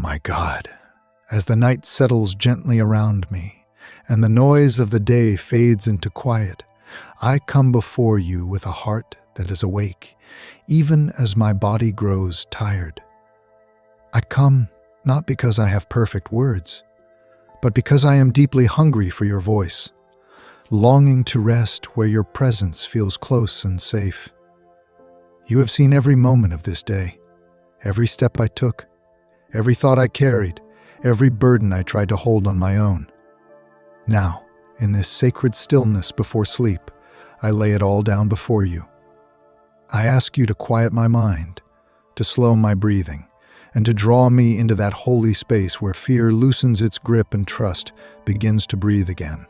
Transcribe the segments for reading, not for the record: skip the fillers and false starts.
My God, as the night settles gently around me and the noise of the day fades into quiet, I come before you with a heart that is awake, even as my body grows tired. I come not because I have perfect words, but because I am deeply hungry for your voice, longing to rest where your presence feels close and safe. You have seen every moment of this day, every step I took, every thought I carried, every burden I tried to hold on my own. Now, in this sacred stillness before sleep, I lay it all down before you. I ask you to quiet my mind, to slow my breathing, and to draw me into that holy space where fear loosens its grip and trust begins to breathe again.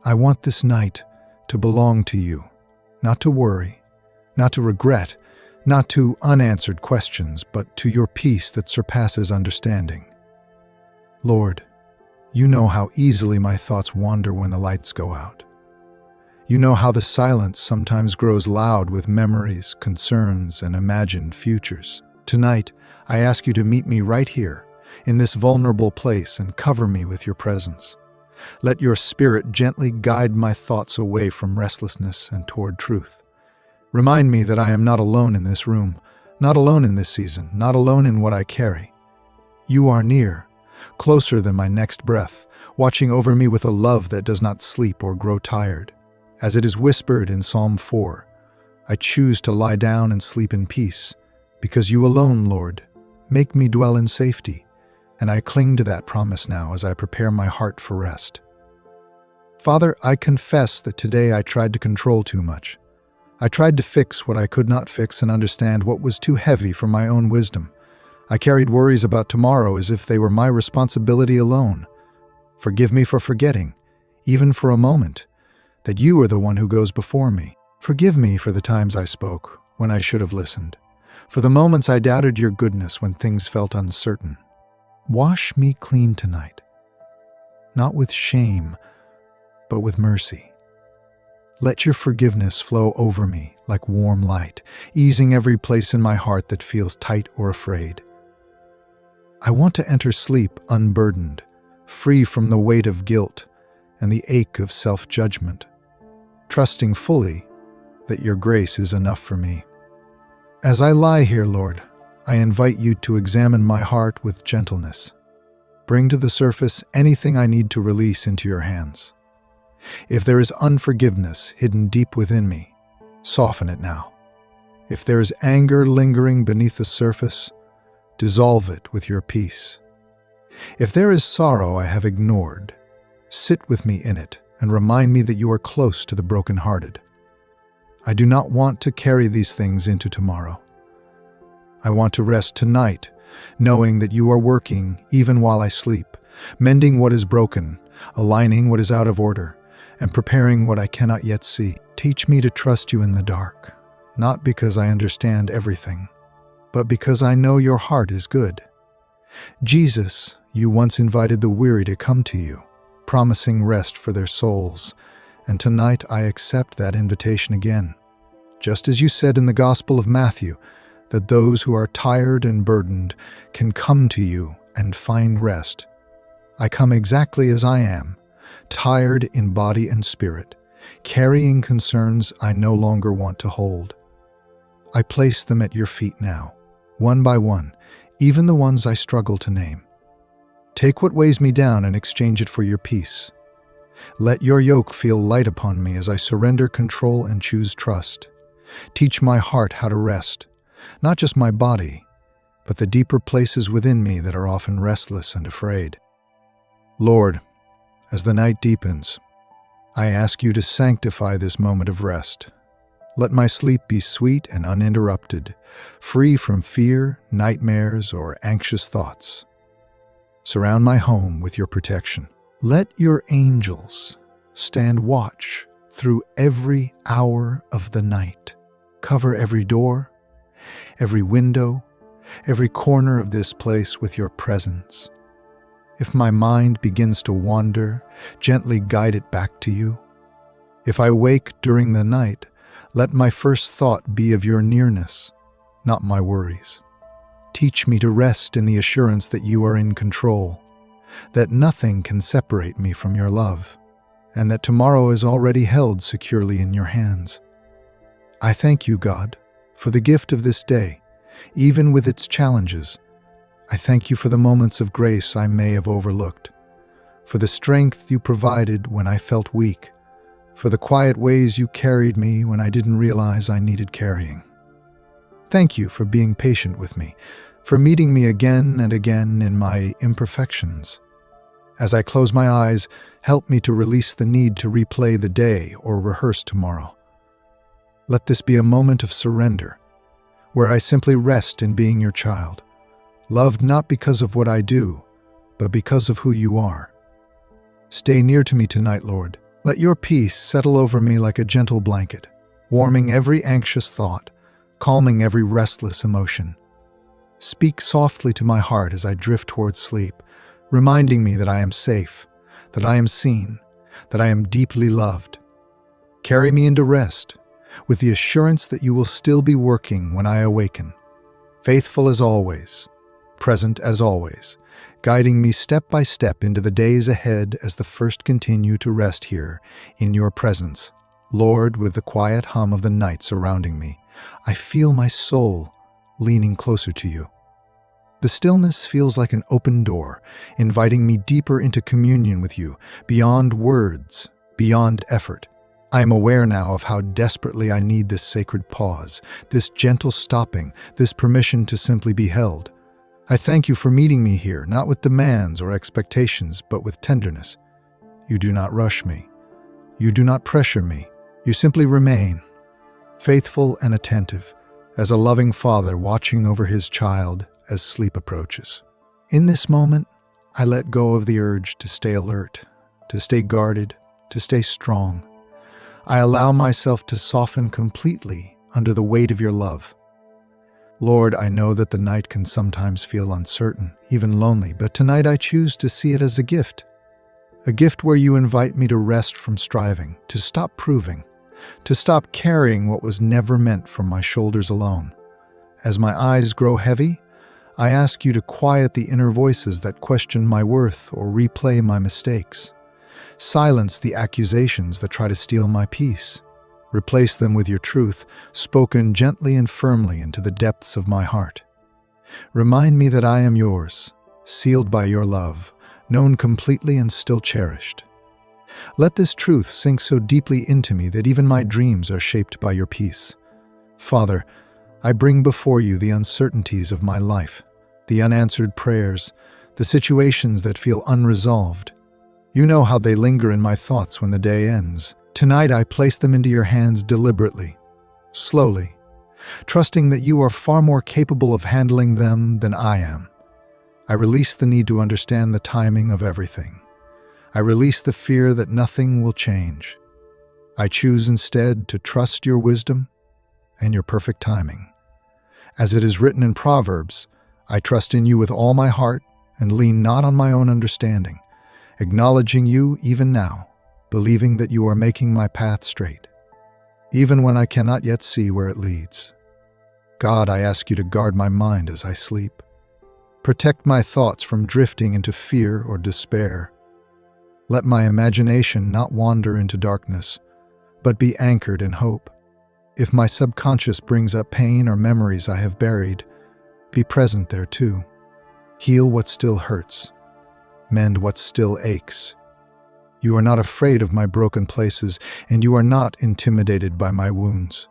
I want this night to belong to you, not to worry, not to regret, not to unanswered questions, but to your peace that surpasses understanding. Lord, you know how easily my thoughts wander when the lights go out. You know how the silence sometimes grows loud with memories, concerns, and imagined futures. Tonight, I ask you to meet me right here, in this vulnerable place, and cover me with your presence. Let your spirit gently guide my thoughts away from restlessness and toward truth. Remind me that I am not alone in this room, not alone in this season, not alone in what I carry. You are near, closer than my next breath, watching over me with a love that does not sleep or grow tired. As it is whispered in Psalm 4, I choose to lie down and sleep in peace, because you alone, Lord, make me dwell in safety, and I cling to that promise now as I prepare my heart for rest. Father, I confess that today I tried to control too much. I tried to fix what I could not fix and understand what was too heavy for my own wisdom. I carried worries about tomorrow as if they were my responsibility alone. Forgive me for forgetting, even for a moment, that you are the one who goes before me. Forgive me for the times I spoke when I should have listened, for the moments I doubted your goodness when things felt uncertain. Wash me clean tonight, not with shame, but with mercy. Let your forgiveness flow over me like warm light, easing every place in my heart that feels tight or afraid. I want to enter sleep unburdened, free from the weight of guilt and the ache of self-judgment, trusting fully that your grace is enough for me. As I lie here, Lord, I invite you to examine my heart with gentleness. Bring to the surface anything I need to release into your hands. If there is unforgiveness hidden deep within me, soften it now. If there is anger lingering beneath the surface, dissolve it with your peace. If there is sorrow I have ignored, sit with me in it and remind me that you are close to the brokenhearted. I do not want to carry these things into tomorrow. I want to rest tonight, knowing that you are working even while I sleep, mending what is broken, aligning what is out of order, and preparing what I cannot yet see. Teach me to trust you in the dark, not because I understand everything, but because I know your heart is good. Jesus, you once invited the weary to come to you, promising rest for their souls, and tonight I accept that invitation again. Just as you said in the Gospel of Matthew, that those who are tired and burdened can come to you and find rest. I come exactly as I am, tired in body and spirit, carrying concerns I no longer want to hold. I place them at your feet now, one by one, even the ones I struggle to name. Take what weighs me down and exchange it for your peace. Let your yoke feel light upon me as I surrender control and choose trust. Teach my heart how to rest, not just my body, but the deeper places within me that are often restless and afraid. Lord, as the night deepens, I ask you to sanctify this moment of rest. Let my sleep be sweet and uninterrupted, free from fear, nightmares, or anxious thoughts. Surround my home with your protection. Let your angels stand watch through every hour of the night. Cover every door, every window, every corner of this place with your presence. If my mind begins to wander, gently guide it back to you. If I wake during the night, let my first thought be of your nearness, not my worries. Teach me to rest in the assurance that you are in control, that nothing can separate me from your love, and that tomorrow is already held securely in your hands. I thank you, God, for the gift of this day, even with its challenges. I thank you for the moments of grace I may have overlooked, for the strength you provided when I felt weak, for the quiet ways you carried me when I didn't realize I needed carrying. Thank you for being patient with me, for meeting me again and again in my imperfections. As I close my eyes, help me to release the need to replay the day or rehearse tomorrow. Let this be a moment of surrender, where I simply rest in being your child, loved not because of what I do, but because of who you are. Stay near to me tonight, Lord. Let your peace settle over me like a gentle blanket, warming every anxious thought, calming every restless emotion. Speak softly to my heart as I drift towards sleep, reminding me that I am safe, that I am seen, that I am deeply loved. Carry me into rest, with the assurance that you will still be working when I awaken, faithful as always, present as always, guiding me step by step into the days ahead as the first continue to rest here in your presence. Lord, with the quiet hum of the night surrounding me, I feel my soul leaning closer to you. The stillness feels like an open door, inviting me deeper into communion with you, beyond words, beyond effort. I am aware now of how desperately I need this sacred pause, this gentle stopping, this permission to simply be held. I thank you for meeting me here, not with demands or expectations, but with tenderness. You do not rush me. You do not pressure me. You simply remain, faithful and attentive, as a loving father watching over his child as sleep approaches. In this moment, I let go of the urge to stay alert, to stay guarded, to stay strong. I allow myself to soften completely under the weight of your love. Lord, I know that the night can sometimes feel uncertain, even lonely, but tonight I choose to see it as a gift where you invite me to rest from striving, to stop proving, to stop carrying what was never meant from my shoulders alone. As my eyes grow heavy, I ask you to quiet the inner voices that question my worth or replay my mistakes. Silence the accusations that try to steal my peace. Replace them with your truth, spoken gently and firmly into the depths of my heart. Remind me that I am yours, sealed by your love, known completely and still cherished. Let this truth sink so deeply into me that even my dreams are shaped by your peace. Father, I bring before you the uncertainties of my life, the unanswered prayers, the situations that feel unresolved. You know how they linger in my thoughts when the day ends. Tonight I place them into your hands deliberately, slowly, trusting that you are far more capable of handling them than I am. I release the need to understand the timing of everything. I release the fear that nothing will change. I choose instead to trust your wisdom and your perfect timing. As it is written in Proverbs, I trust in you with all my heart and lean not on my own understanding, acknowledging you even now, believing that you are making my path straight, even when I cannot yet see where it leads. God, I ask you to guard my mind as I sleep. Protect my thoughts from drifting into fear or despair. Let my imagination not wander into darkness, but be anchored in hope. If my subconscious brings up pain or memories I have buried, be present there too. Heal what still hurts. Mend what still aches. You are not afraid of my broken places, and you are not intimidated by my wounds.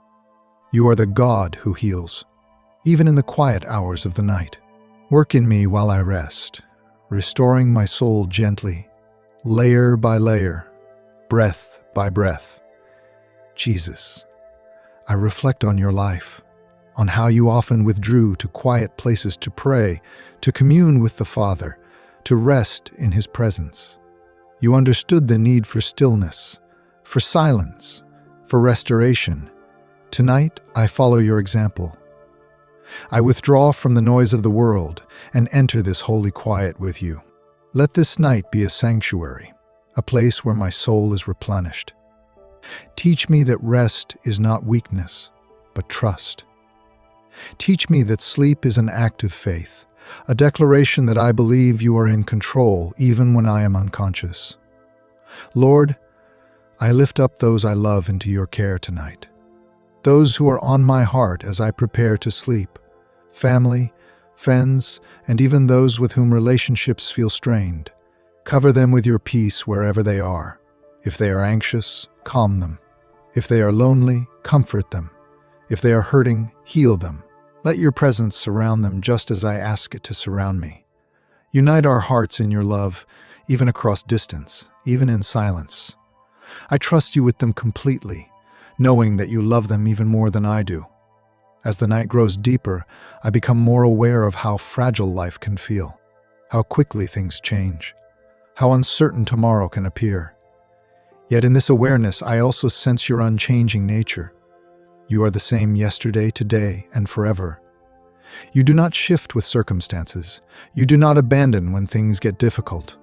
You are the God who heals, even in the quiet hours of the night. Work in me while I rest, restoring my soul gently, layer by layer, breath by breath. Jesus, I reflect on your life, on how you often withdrew to quiet places to pray, to commune with the Father, to rest in His presence. You understood the need for stillness, for silence, for restoration. Tonight, I follow your example. I withdraw from the noise of the world and enter this holy quiet with you. Let this night be a sanctuary, a place where my soul is replenished. Teach me that rest is not weakness, but trust. Teach me that sleep is an act of faith, a declaration that I believe you are in control even when I am unconscious. Lord, I lift up those I love into your care tonight. Those who are on my heart as I prepare to sleep, family, friends, and even those with whom relationships feel strained. Cover them with your peace wherever they are. If they are anxious, calm them. If they are lonely, comfort them. If they are hurting, heal them. Let your presence surround them just as I ask it to surround me. Unite our hearts in your love, even across distance, even in silence. I trust you with them completely, knowing that you love them even more than I do. As the night grows deeper, I become more aware of how fragile life can feel, how quickly things change, how uncertain tomorrow can appear. Yet in this awareness, I also sense your unchanging nature. You are the same yesterday, today, and forever. You do not shift with circumstances. You do not abandon when things get difficult.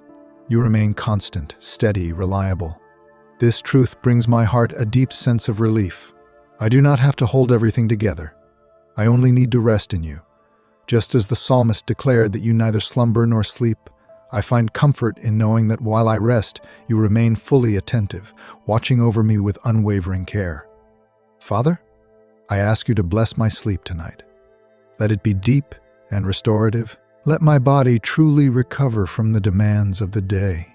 You remain constant, steady, reliable. This truth brings my heart a deep sense of relief. I do not have to hold everything together. I only need to rest in you. Just as the psalmist declared that you neither slumber nor sleep, I find comfort in knowing that while I rest, you remain fully attentive, watching over me with unwavering care. Father, I ask you to bless my sleep tonight. Let it be deep and restorative. Let my body truly recover from the demands of the day.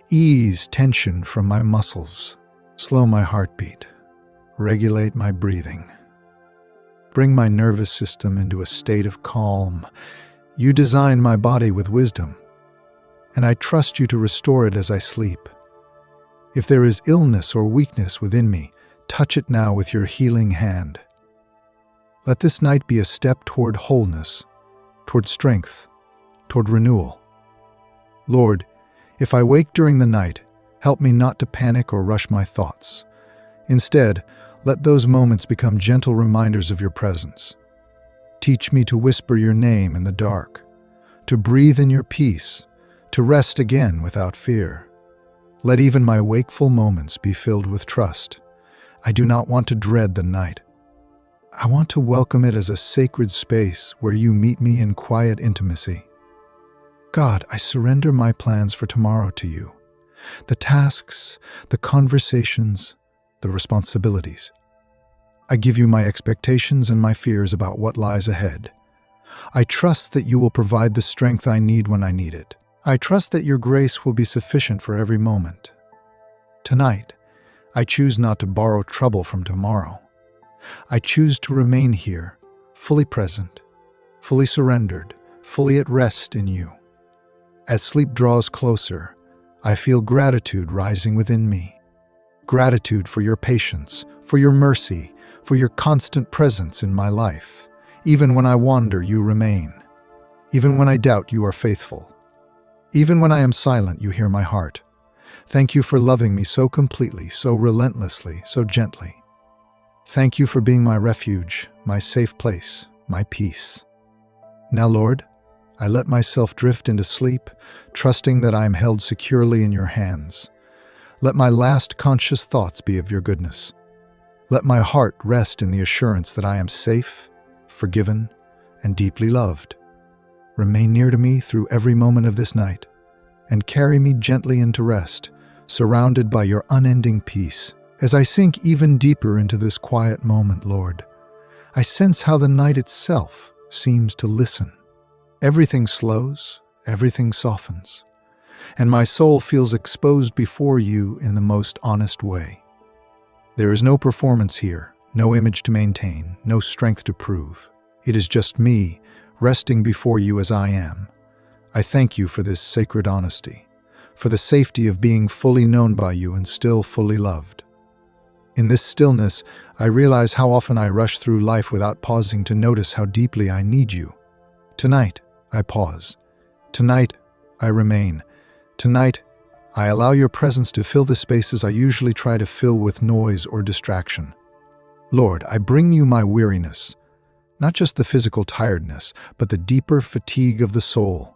Ease tension from my muscles. Slow my heartbeat. Regulate my breathing. Bring my nervous system into a state of calm. You design my body with wisdom, and I trust you to restore it as I sleep. If there is illness or weakness within me, touch it now with your healing hand. Let this night be a step toward wholeness, toward strength, toward renewal. Lord, if I wake during the night, help me not to panic or rush my thoughts. Instead, let those moments become gentle reminders of your presence. Teach me to whisper your name in the dark, to breathe in your peace, to rest again without fear. Let even my wakeful moments be filled with trust. I do not want to dread the night. I want to welcome it as a sacred space where you meet me in quiet intimacy. God, I surrender my plans for tomorrow to you. The tasks, the conversations, the responsibilities. I give you my expectations and my fears about what lies ahead. I trust that you will provide the strength I need when I need it. I trust that your grace will be sufficient for every moment. Tonight, I choose not to borrow trouble from tomorrow. I choose to remain here, fully present, fully surrendered, fully at rest in you. As sleep draws closer, I feel gratitude rising within me. Gratitude for your patience, for your mercy, for your constant presence in my life. Even when I wander, you remain. Even when I doubt, you are faithful. Even when I am silent, you hear my heart. Thank you for loving me so completely, so relentlessly, so gently. Thank you for being my refuge, my safe place, my peace. Now, Lord, I let myself drift into sleep, trusting that I am held securely in your hands. Let my last conscious thoughts be of your goodness. Let my heart rest in the assurance that I am safe, forgiven, and deeply loved. Remain near to me through every moment of this night, and carry me gently into rest, surrounded by your unending peace. As I sink even deeper into this quiet moment, Lord, I sense how the night itself seems to listen. Everything slows, everything softens, and my soul feels exposed before you in the most honest way. There is no performance here, no image to maintain, no strength to prove. It is just me, resting before you as I am. I thank you for this sacred honesty, for the safety of being fully known by you and still fully loved. In this stillness, I realize how often I rush through life without pausing to notice how deeply I need you. Tonight, I pause. Tonight, I remain. Tonight, I allow your presence to fill the spaces I usually try to fill with noise or distraction. Lord, I bring you my weariness, not just the physical tiredness, but the deeper fatigue of the soul.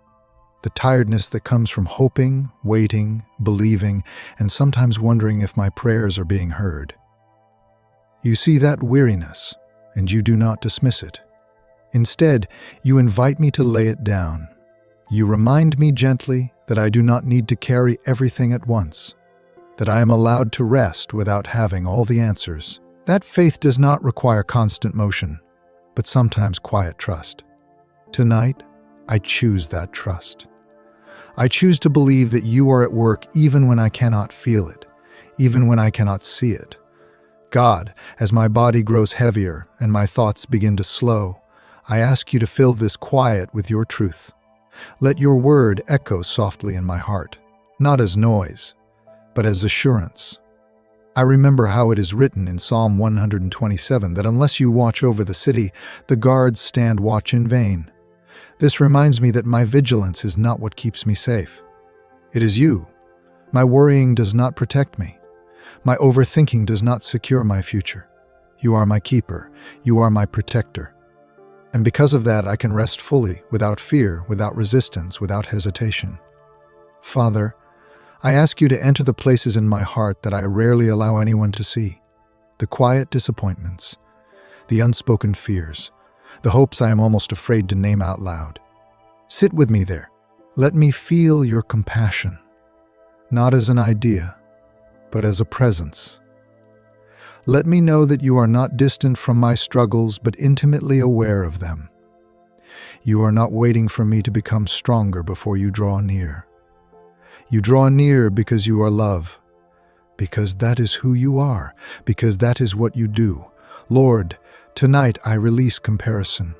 The tiredness that comes from hoping, waiting, believing, and sometimes wondering if my prayers are being heard. You see that weariness, and you do not dismiss it. Instead, you invite me to lay it down. You remind me gently that I do not need to carry everything at once, that I am allowed to rest without having all the answers. That faith does not require constant motion, but sometimes quiet trust. Tonight, I choose that trust. I choose to believe that you are at work even when I cannot feel it, even when I cannot see it. God, as my body grows heavier and my thoughts begin to slow, I ask you to fill this quiet with your truth. Let your word echo softly in my heart, not as noise, but as assurance. I remember how it is written in Psalm 127 that unless you watch over the city, the guards stand watch in vain. This reminds me that my vigilance is not what keeps me safe. It is you. My worrying does not protect me. My overthinking does not secure my future. You are my keeper. You are my protector. And because of that, I can rest fully, without fear, without resistance, without hesitation. Father, I ask you to enter the places in my heart that I rarely allow anyone to see. The quiet disappointments, the unspoken fears, the hopes I am almost afraid to name out loud. Sit with me there. Let me feel your compassion, not as an idea, but as a presence. Let me know that you are not distant from my struggles, but intimately aware of them. You are not waiting for me to become stronger before you draw near. You draw near because you are love, because that is who you are, because that is what you do. Lord, tonight I release comparison.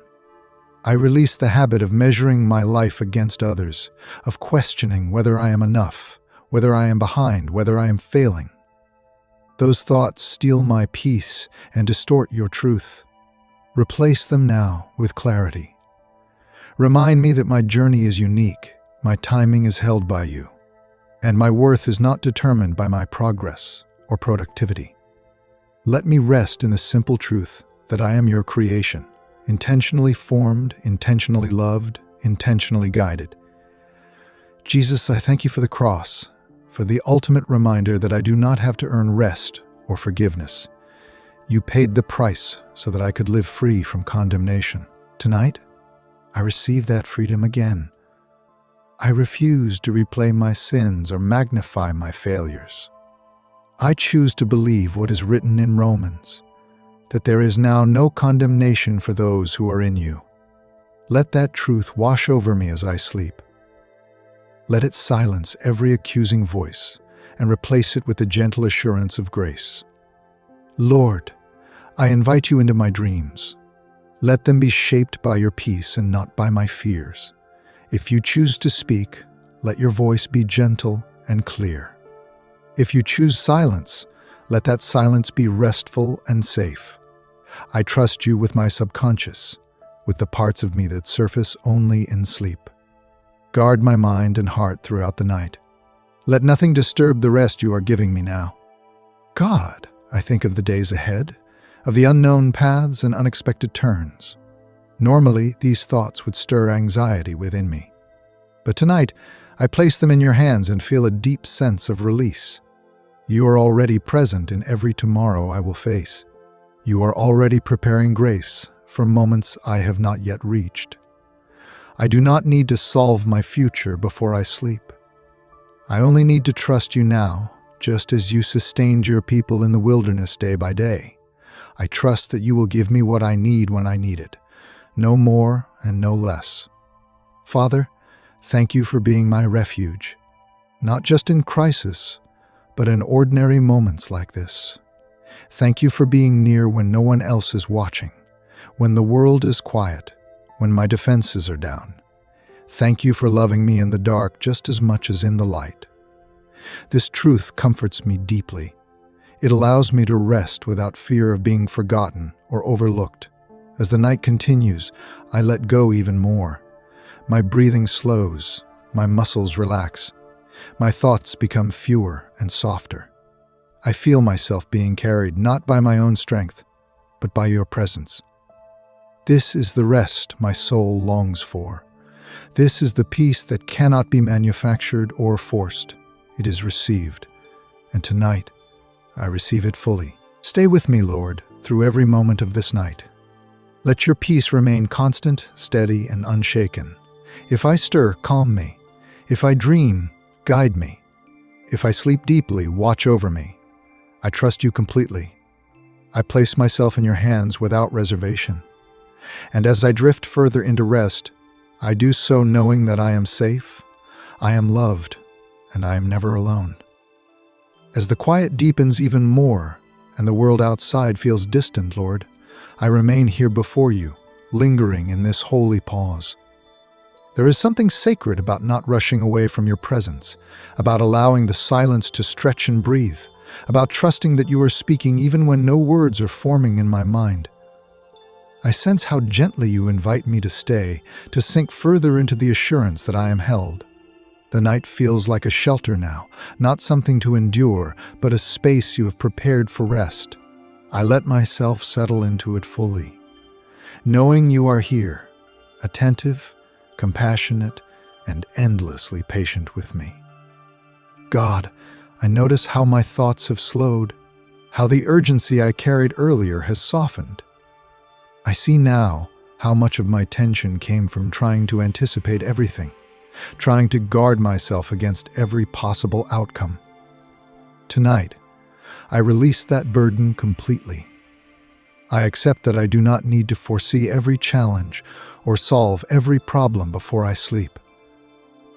I release the habit of measuring my life against others, of questioning whether I am enough, whether I am behind, whether I am failing. Those thoughts steal my peace and distort your truth. Replace them now with clarity. Remind me that my journey is unique, my timing is held by you, and my worth is not determined by my progress or productivity. Let me rest in the simple truth that I am your creation, intentionally formed, intentionally loved, intentionally guided. Jesus, I thank you for the cross, for the ultimate reminder that I do not have to earn rest or forgiveness. You paid the price so that I could live free from condemnation. Tonight, I receive that freedom again. I refuse to replay my sins or magnify my failures. I choose to believe what is written in Romans, that there is now no condemnation for those who are in you. Let that truth wash over me as I sleep. Let it silence every accusing voice and replace it with the gentle assurance of grace. Lord, I invite you into my dreams. Let them be shaped by your peace and not by my fears. If you choose to speak, let your voice be gentle and clear. If you choose silence, let that silence be restful and safe. I trust you with my subconscious, with the parts of me that surface only in sleep. Guard my mind and heart throughout the night. Let nothing disturb the rest you are giving me now. God, I think of the days ahead, of the unknown paths and unexpected turns. Normally, these thoughts would stir anxiety within me. But tonight, I place them in your hands and feel a deep sense of release. You are already present in every tomorrow I will face. You are already preparing grace for moments I have not yet reached. I do not need to solve my future before I sleep. I only need to trust you now, just as you sustained your people in the wilderness day by day. I trust that you will give me what I need when I need it, no more and no less. Father, thank you for being my refuge, not just in crisis, but in ordinary moments like this. Thank you for being near when no one else is watching, when the world is quiet, when my defenses are down. Thank you for loving me in the dark just as much as in the light. This truth comforts me deeply. It allows me to rest without fear of being forgotten or overlooked. As the night continues, I let go even more. My breathing slows, my muscles relax, my thoughts become fewer and softer. I feel myself being carried not by my own strength, but by your presence. This is the rest my soul longs for. This is the peace that cannot be manufactured or forced. It is received, and tonight I receive it fully. Stay with me, Lord, through every moment of this night. Let your peace remain constant, steady, and unshaken. If I stir, calm me. If I dream, guide me. If I sleep deeply, watch over me. I trust you completely. I place myself in your hands without reservation. And as I drift further into rest, I do so knowing that I am safe, I am loved, and I am never alone. As the quiet deepens even more, and the world outside feels distant, Lord, I remain here before you, lingering in this holy pause. There is something sacred about not rushing away from your presence, about allowing the silence to stretch and breathe, about trusting that you are speaking even when no words are forming in my mind. I sense how gently you invite me to stay, to sink further into the assurance that I am held. The night feels like a shelter now, not something to endure, but a space you have prepared for rest. I let myself settle into it fully, knowing you are here, attentive, compassionate, and endlessly patient with me. God, I notice how my thoughts have slowed, how the urgency I carried earlier has softened. I see now how much of my tension came from trying to anticipate everything, trying to guard myself against every possible outcome. Tonight, I release that burden completely. I accept that I do not need to foresee every challenge or solve every problem before I sleep.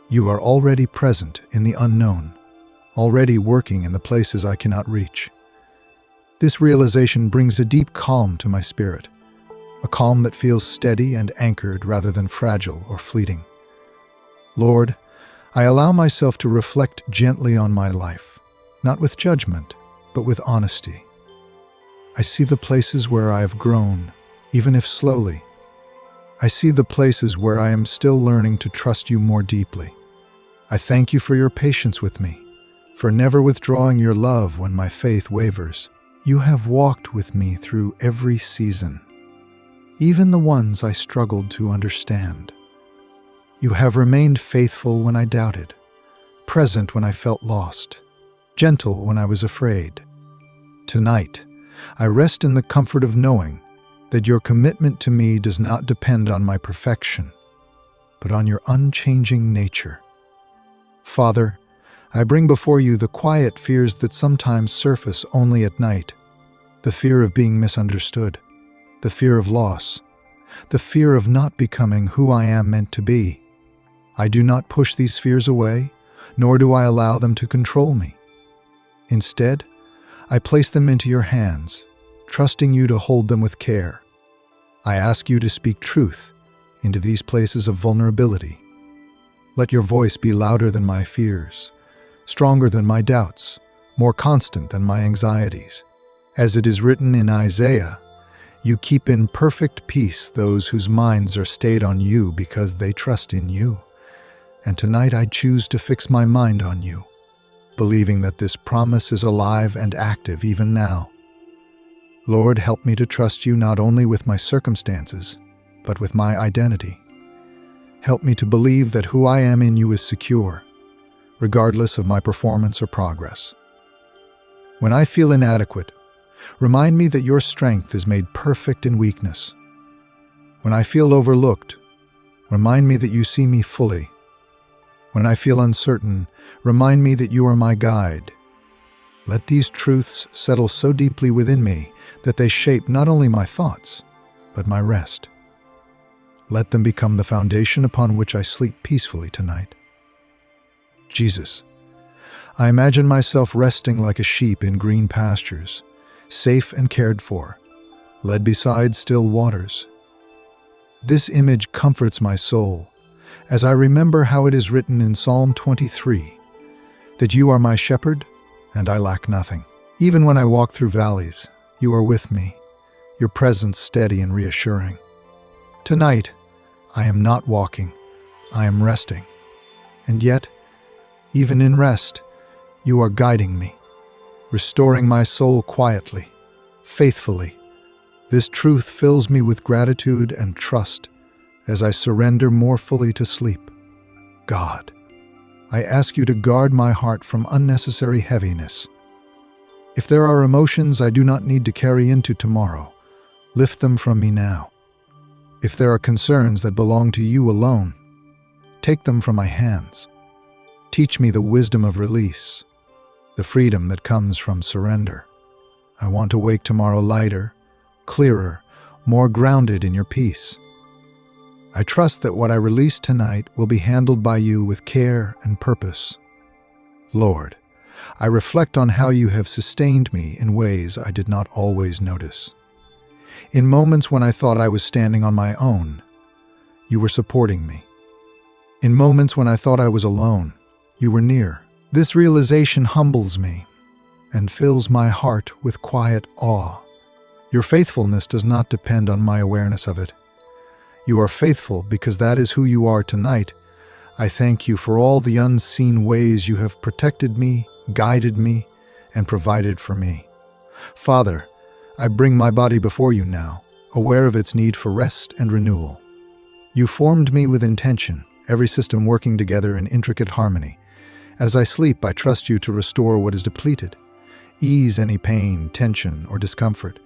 You are already present in the unknown, already working in the places I cannot reach. This realization brings a deep calm to my spirit, a calm that feels steady and anchored rather than fragile or fleeting. Lord, I allow myself to reflect gently on my life, not with judgment, but with honesty. I see the places where I have grown, even if slowly. I see the places where I am still learning to trust you more deeply. I thank you for your patience with me, for never withdrawing your love when my faith wavers. You have walked with me through every season, even the ones I struggled to understand. You have remained faithful when I doubted, present when I felt lost, gentle when I was afraid. Tonight, I rest in the comfort of knowing that your commitment to me does not depend on my perfection, but on your unchanging nature. Father, I bring before you the quiet fears that sometimes surface only at night, the fear of being misunderstood, the fear of loss, the fear of not becoming who I am meant to be. I do not push these fears away, nor do I allow them to control me. Instead, I place them into your hands, trusting you to hold them with care. I ask you to speak truth into these places of vulnerability. Let your voice be louder than my fears, stronger than my doubts, more constant than my anxieties. As it is written in Isaiah, you keep in perfect peace those whose minds are stayed on you because they trust in you. And tonight I choose to fix my mind on you, believing that this promise is alive and active even now. Lord, help me to trust you not only with my circumstances, but with my identity. Help me to believe that who I am in you is secure, regardless of my performance or progress. When I feel inadequate, remind me that your strength is made perfect in weakness. When I feel overlooked, remind me that you see me fully. When I feel uncertain, remind me that you are my guide. Let these truths settle so deeply within me that they shape not only my thoughts, but my rest. Let them become the foundation upon which I sleep peacefully tonight. Jesus, I imagine myself resting like a sheep in green pastures, safe and cared for, led beside still waters. This image comforts my soul, as I remember how it is written in Psalm 23, that you are my shepherd, and I lack nothing. Even when I walk through valleys, you are with me, your presence steady and reassuring. Tonight, I am not walking, I am resting. And yet, even in rest, you are guiding me, restoring my soul quietly, faithfully. This truth fills me with gratitude and trust as I surrender more fully to sleep. God, I ask you to guard my heart from unnecessary heaviness. If there are emotions I do not need to carry into tomorrow, lift them from me now. If there are concerns that belong to you alone, take them from my hands. Teach me the wisdom of release, the freedom that comes from surrender. I want to wake tomorrow lighter, clearer, more grounded in your peace. I trust that what I release tonight will be handled by you with care and purpose. Lord, I reflect on how you have sustained me in ways I did not always notice. In moments when I thought I was standing on my own, you were supporting me. In moments when I thought I was alone, you were near. This realization humbles me and fills my heart with quiet awe. Your faithfulness does not depend on my awareness of it. You are faithful because that is who you are tonight. I thank you for all the unseen ways you have protected me, guided me, and provided for me. Father, I bring my body before you now, aware of its need for rest and renewal. You formed me with intention, every system working together in intricate harmony. As I sleep, I trust you to restore what is depleted, ease any pain, tension, or discomfort.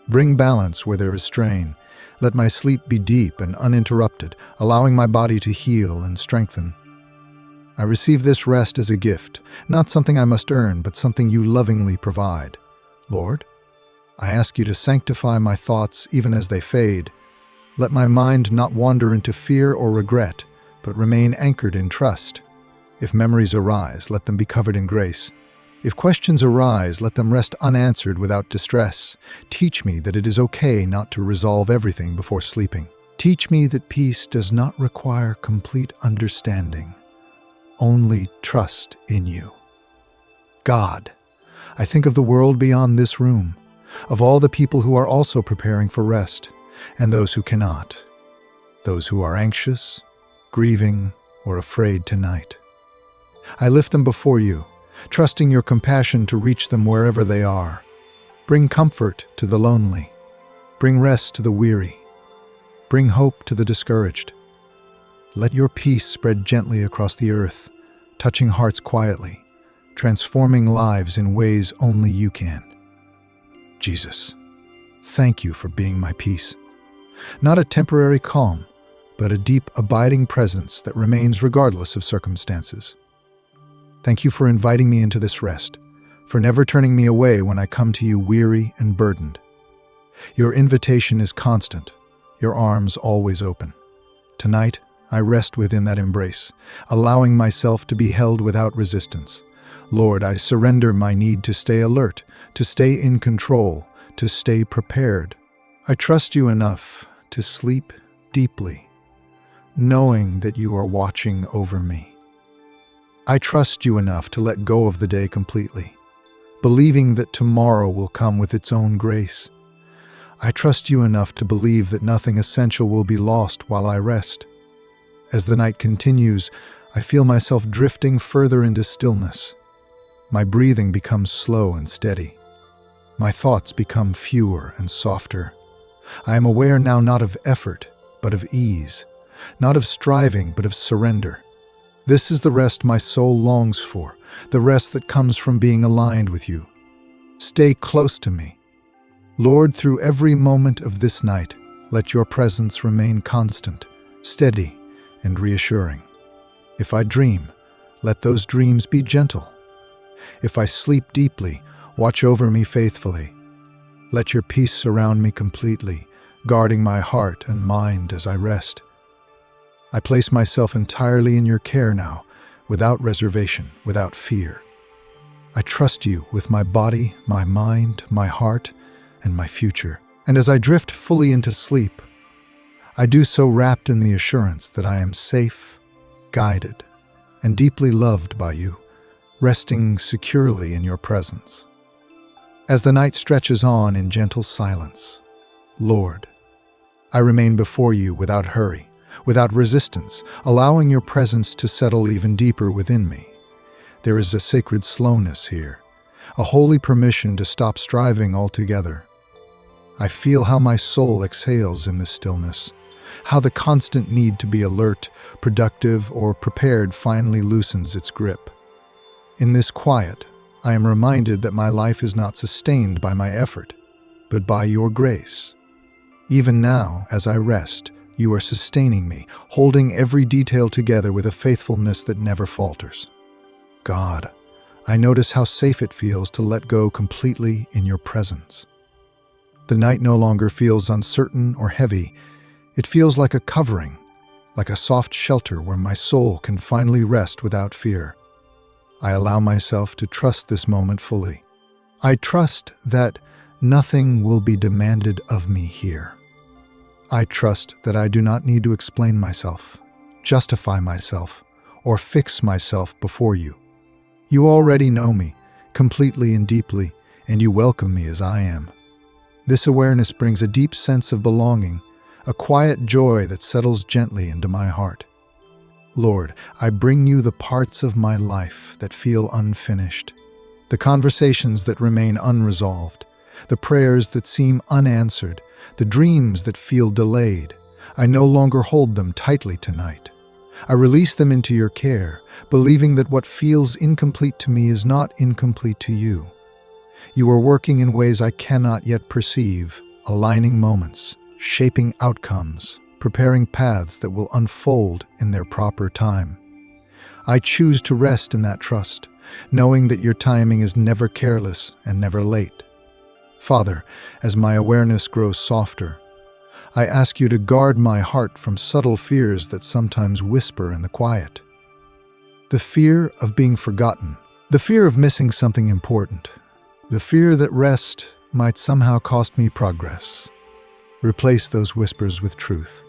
Bring balance where there is strain. Let my sleep be deep and uninterrupted, allowing my body to heal and strengthen. I receive this rest as a gift, not something I must earn, but something you lovingly provide. Lord, I ask you to sanctify my thoughts even as they fade. Let my mind not wander into fear or regret, but remain anchored in trust. If memories arise, let them be covered in grace. If questions arise, let them rest unanswered without distress. Teach me that it is okay not to resolve everything before sleeping. Teach me that peace does not require complete understanding, only trust in you. God, I think of the world beyond this room, of all the people who are also preparing for rest, and those who cannot, those who are anxious, grieving, or afraid tonight. I lift them before you, trusting your compassion to reach them wherever they are. Bring comfort to the lonely. Bring rest to the weary. Bring hope to the discouraged. Let your peace spread gently across the earth, touching hearts quietly, transforming lives in ways only you can. Jesus, thank you for being my peace. Not a temporary calm, but a deep, abiding presence that remains regardless of circumstances. Thank you for inviting me into this rest, for never turning me away when I come to you weary and burdened. Your invitation is constant, your arms always open. Tonight, I rest within that embrace, allowing myself to be held without resistance. Lord, I surrender my need to stay alert, to stay in control, to stay prepared. I trust you enough to sleep deeply, knowing that you are watching over me. I trust you enough to let go of the day completely, believing that tomorrow will come with its own grace. I trust you enough to believe that nothing essential will be lost while I rest. As the night continues, I feel myself drifting further into stillness. My breathing becomes slow and steady. My thoughts become fewer and softer. I am aware now not of effort, but of ease, not of striving, but of surrender. This is the rest my soul longs for, the rest that comes from being aligned with you. Stay close to me. Lord, through every moment of this night, let your presence remain constant, steady, and reassuring. If I dream, let those dreams be gentle. If I sleep deeply, watch over me faithfully. Let your peace surround me completely, guarding my heart and mind as I rest. I place myself entirely in your care now, without reservation, without fear. I trust you with my body, my mind, my heart, and my future. And as I drift fully into sleep, I do so wrapped in the assurance that I am safe, guided, and deeply loved by you, resting securely in your presence. As the night stretches on in gentle silence, Lord, I remain before you without hurry, without resistance, allowing your presence to settle even deeper within me. There is a sacred slowness here, a holy permission to stop striving altogether. I feel how my soul exhales in this stillness, how the constant need to be alert, productive, or prepared finally loosens its grip. In this quiet, I am reminded that my life is not sustained by my effort, but by your grace. Even now, as I rest, You are sustaining me, holding every detail together with a faithfulness that never falters. God, I notice how safe it feels to let go completely in your presence. The night no longer feels uncertain or heavy. It feels like a covering, like a soft shelter where my soul can finally rest without fear. I allow myself to trust this moment fully. I trust that nothing will be demanded of me here. I trust that I do not need to explain myself, justify myself, or fix myself before you. You already know me, completely and deeply, and you welcome me as I am. This awareness brings a deep sense of belonging, a quiet joy that settles gently into my heart. Lord, I bring you the parts of my life that feel unfinished, the conversations that remain unresolved, the prayers that seem unanswered, the dreams that feel delayed. I no longer hold them tightly tonight. I release them into your care, believing that what feels incomplete to me is not incomplete to you. You are working in ways I cannot yet perceive, aligning moments, shaping outcomes, preparing paths that will unfold in their proper time. I choose to rest in that trust, knowing that your timing is never careless and never late. Father, as my awareness grows softer, I ask you to guard my heart from subtle fears that sometimes whisper in the quiet. The fear of being forgotten, the fear of missing something important, the fear that rest might somehow cost me progress. Replace those whispers with truth.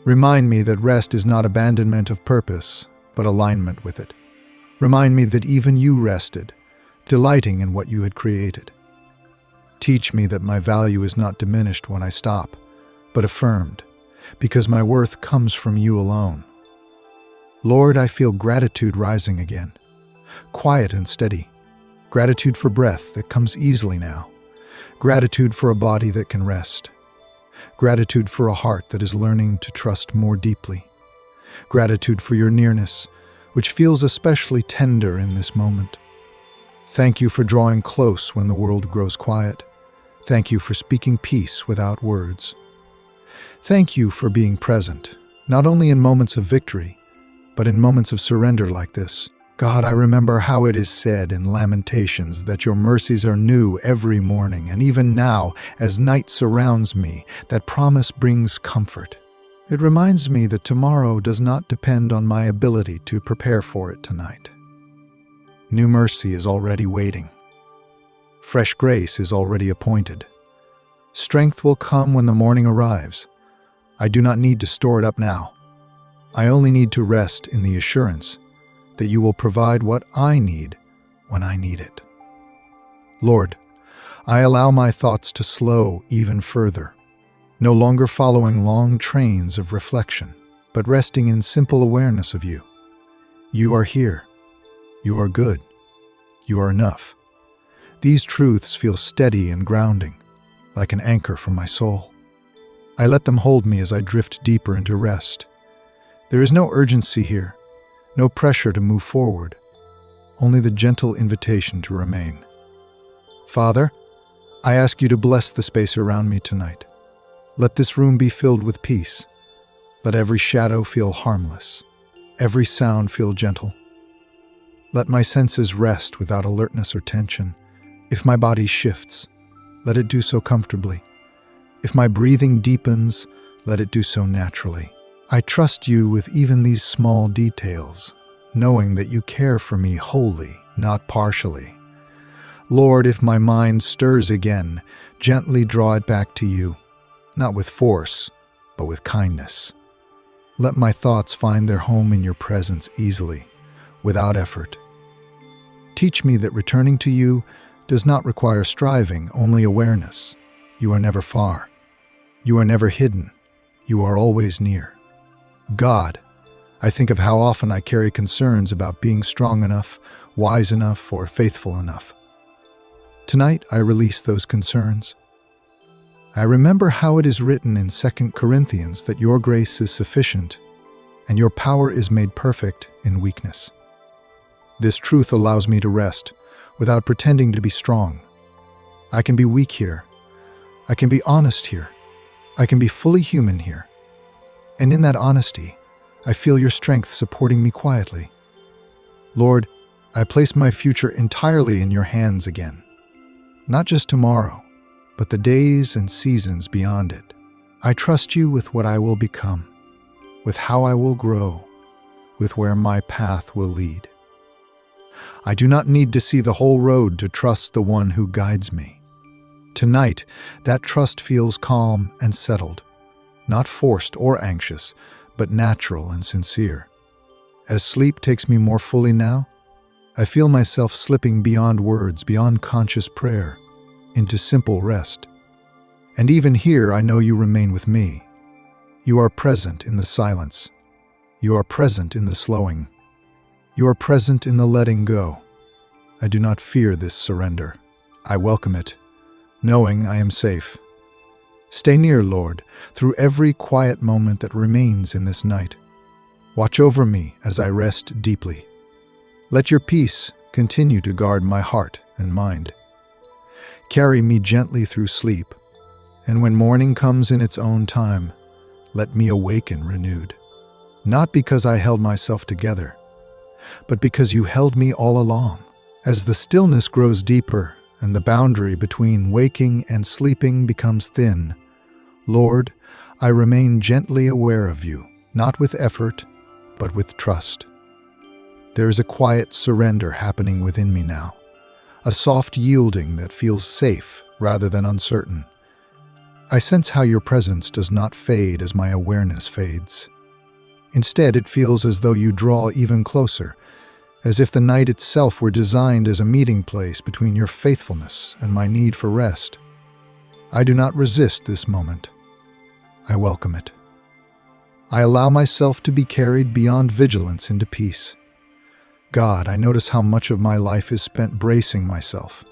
Remind me that rest is not abandonment of purpose, but alignment with it. Remind me that even you rested, delighting in what you had created. Teach me that my value is not diminished when I stop, but affirmed, because my worth comes from you alone. Lord, I feel gratitude rising again, quiet and steady. Gratitude for breath that comes easily now. Gratitude for a body that can rest. Gratitude for a heart that is learning to trust more deeply. Gratitude for your nearness, which feels especially tender in this moment. Thank you for drawing close when the world grows quiet. Thank you for speaking peace without words. Thank you for being present, not only in moments of victory, but in moments of surrender like this. God, I remember how it is said in Lamentations that your mercies are new every morning, and even now, as night surrounds me, that promise brings comfort. It reminds me that tomorrow does not depend on my ability to prepare for it tonight. New mercy is already waiting. Fresh grace is already appointed. Strength will come when the morning arrives. I do not need to store it up now. I only need to rest in the assurance that you will provide what I need when I need it. Lord, I allow my thoughts to slow even further, no longer following long trains of reflection, but resting in simple awareness of you. You are here. You are good. You are enough. These truths feel steady and grounding, like an anchor for my soul. I let them hold me as I drift deeper into rest. There is no urgency here, no pressure to move forward, only the gentle invitation to remain. Father, I ask you to bless the space around me tonight. Let this room be filled with peace. Let every shadow feel harmless, every sound feel gentle. Let my senses rest without alertness or tension. If my body shifts, let it do so comfortably. If my breathing deepens, let it do so naturally. I trust you with even these small details, knowing that you care for me wholly, not partially. Lord, if my mind stirs again, gently draw it back to you, not with force, but with kindness. Let my thoughts find their home in your presence easily, without effort. Teach me that returning to you does not require striving, only awareness. You are never far. You are never hidden. You are always near. God, I think of how often I carry concerns about being strong enough, wise enough, or faithful enough. Tonight, I release those concerns. I remember how it is written in 2 Corinthians that your grace is sufficient and your power is made perfect in weakness. This truth allows me to rest without pretending to be strong. I can be weak here. I can be honest here. I can be fully human here. And in that honesty, I feel your strength supporting me quietly. Lord, I place my future entirely in your hands again. Not just tomorrow, but the days and seasons beyond it. I trust you with what I will become, with how I will grow, with where my path will lead. I do not need to see the whole road to trust the one who guides me. Tonight, that trust feels calm and settled, not forced or anxious, but natural and sincere. As sleep takes me more fully now, I feel myself slipping beyond words, beyond conscious prayer, into simple rest. And even here, I know you remain with me. You are present in the silence. You are present in the slowing. You are present in the letting go. I do not fear this surrender. I welcome it, knowing I am safe. Stay near, Lord, through every quiet moment that remains in this night. Watch over me as I rest deeply. Let your peace continue to guard my heart and mind. Carry me gently through sleep, and when morning comes in its own time, let me awaken renewed. Not because I held myself together, but because you held me all along. As the stillness grows deeper and the boundary between waking and sleeping becomes thin, Lord, I remain gently aware of you, not with effort, but with trust. There is a quiet surrender happening within me now, a soft yielding that feels safe rather than uncertain. I sense how your presence does not fade as my awareness fades. Instead, it feels as though you draw even closer, as if the night itself were designed as a meeting place between your faithfulness and my need for rest. I do not resist this moment. I welcome it. I allow myself to be carried beyond vigilance into peace. God, I notice how much of my life is spent bracing myself,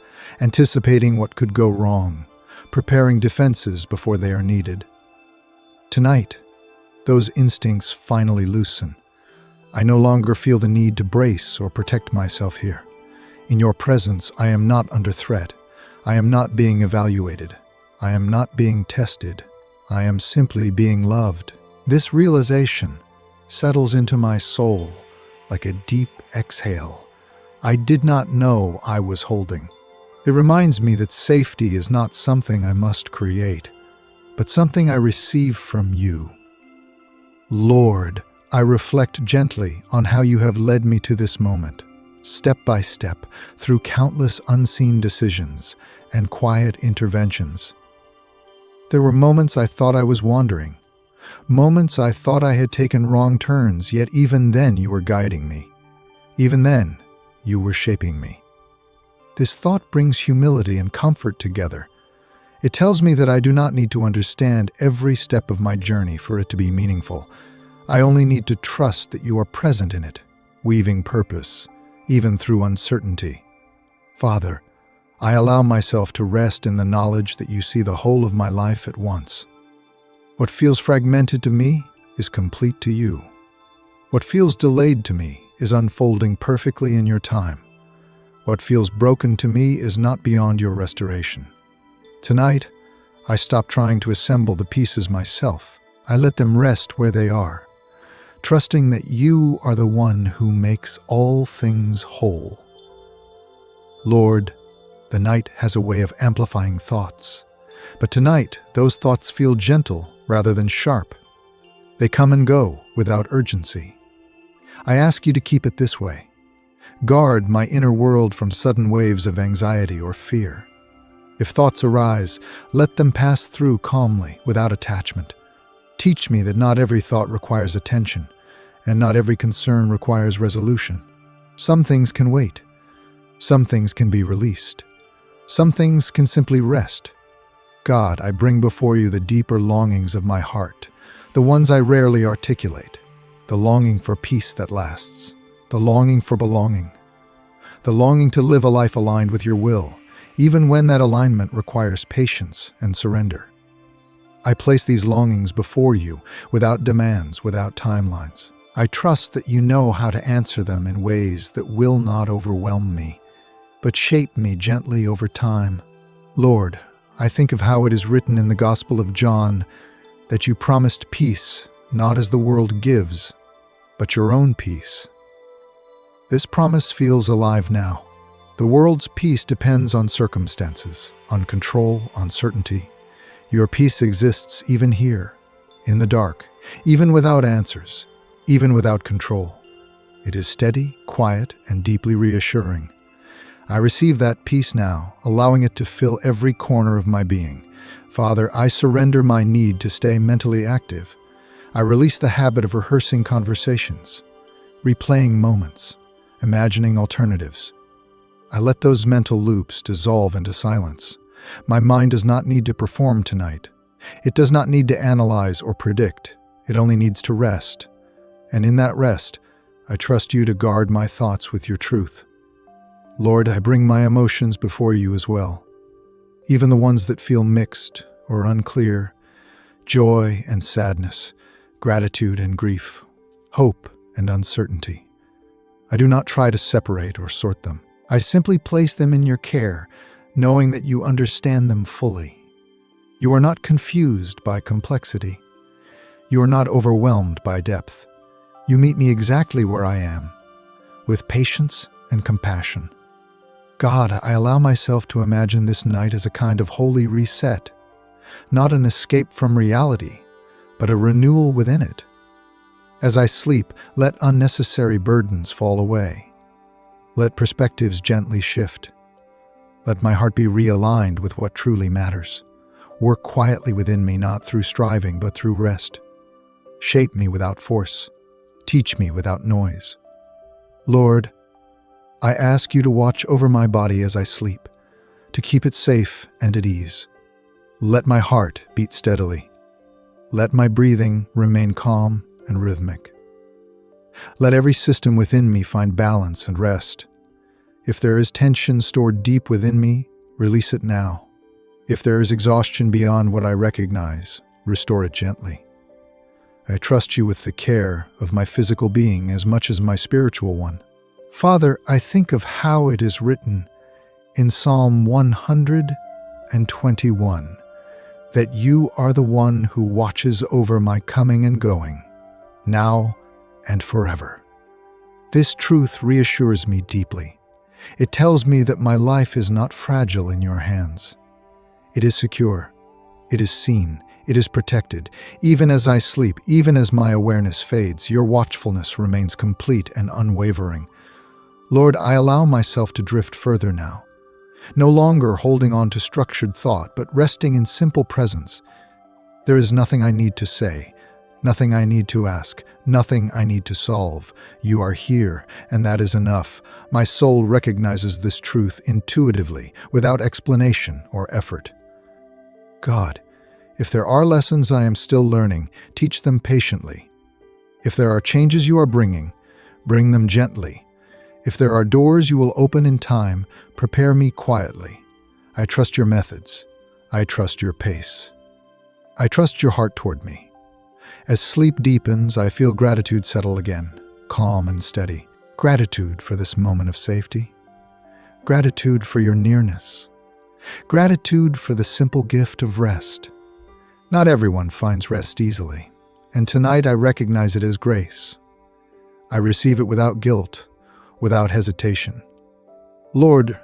anticipating what could go wrong, preparing defenses before they are needed. Tonight, those instincts finally loosen. I no longer feel the need to brace or protect myself here. In your presence, I am not under threat. I am not being evaluated. I am not being tested. I am simply being loved. This realization settles into my soul like a deep exhale I did not know I was holding. It reminds me that safety is not something I must create, but something I receive from you. Lord, I reflect gently on how you have led me to this moment, step by step, through countless unseen decisions and quiet interventions. There were moments I thought I was wandering, moments I thought I had taken wrong turns, yet even then you were guiding me. Even then, you were shaping me. This thought brings humility and comfort together. It tells me that I do not need to understand every step of my journey for it to be meaningful. I only need to trust that you are present in it, weaving purpose, even through uncertainty. Father, I allow myself to rest in the knowledge that you see the whole of my life at once. What feels fragmented to me is complete to you. What feels delayed to me is unfolding perfectly in your time. What feels broken to me is not beyond your restoration. Tonight, I stop trying to assemble the pieces myself. I let them rest where they are, trusting that you are the one who makes all things whole. Lord, the night has a way of amplifying thoughts, but tonight those thoughts feel gentle rather than sharp. They come and go without urgency. I ask you to keep it this way. Guard my inner world from sudden waves of anxiety or fear. If thoughts arise, let them pass through calmly, without attachment. Teach me that not every thought requires attention, and not every concern requires resolution. Some things can wait. Some things can be released. Some things can simply rest. God, I bring before you the deeper longings of my heart, the ones I rarely articulate, the longing for peace that lasts, the longing for belonging, the longing to live a life aligned with your will, even when that alignment requires patience and surrender. I place these longings before you without demands, without timelines. I trust that you know how to answer them in ways that will not overwhelm me, but shape me gently over time. Lord, I think of how it is written in the Gospel of John that you promised peace not as the world gives, but your own peace. This promise feels alive now. The world's peace depends on circumstances, on control, on certainty. Your peace exists even here, in the dark, even without answers, even without control. It is steady, quiet, and deeply reassuring. I receive that peace now, allowing it to fill every corner of my being. Father, I surrender my need to stay mentally active. I release the habit of rehearsing conversations, replaying moments, imagining alternatives. I let those mental loops dissolve into silence. My mind does not need to perform tonight. It does not need to analyze or predict. It only needs to rest. And in that rest, I trust you to guard my thoughts with your truth. Lord, I bring my emotions before you as well, even the ones that feel mixed or unclear, joy and sadness, gratitude and grief, hope and uncertainty. I do not try to separate or sort them. I simply place them in your care, knowing that you understand them fully. You are not confused by complexity. You are not overwhelmed by depth. You meet me exactly where I am, with patience and compassion. God, I allow myself to imagine this night as a kind of holy reset, not an escape from reality, but a renewal within it. As I sleep, let unnecessary burdens fall away. Let perspectives gently shift. Let my heart be realigned with what truly matters. Work quietly within me, not through striving, but through rest. Shape me without force. Teach me without noise. Lord, I ask you to watch over my body as I sleep, to keep it safe and at ease. Let my heart beat steadily. Let my breathing remain calm and rhythmic. Let every system within me find balance and rest. If there is tension stored deep within me, release it now. If there is exhaustion beyond what I recognize, restore it gently. I trust you with the care of my physical being as much as my spiritual one. Father, I think of how it is written in Psalm 121 that you are the one who watches over my coming and going, now and forever. This truth reassures me deeply. It tells me that my life is not fragile in your hands. It is secure. It is seen. It is protected. Even as I sleep, even as my awareness fades, your watchfulness remains complete and unwavering. Lord, I allow myself to drift further now, no longer holding on to structured thought, but resting in simple presence. There is nothing I need to say, nothing I need to ask, nothing I need to solve. You are here, and that is enough. My soul recognizes this truth intuitively, without explanation or effort. God, if there are lessons I am still learning, teach them patiently. If there are changes you are bring them gently. If there are doors you will open in time, prepare me quietly. I trust your methods. I trust your pace. I trust your heart toward me. As sleep deepens, I feel gratitude settle again, calm and steady. Gratitude for this moment of safety. Gratitude for your nearness. Gratitude for the simple gift of rest. Not everyone finds rest easily, and tonight I recognize it as grace. I receive it without guilt, without hesitation. Lord,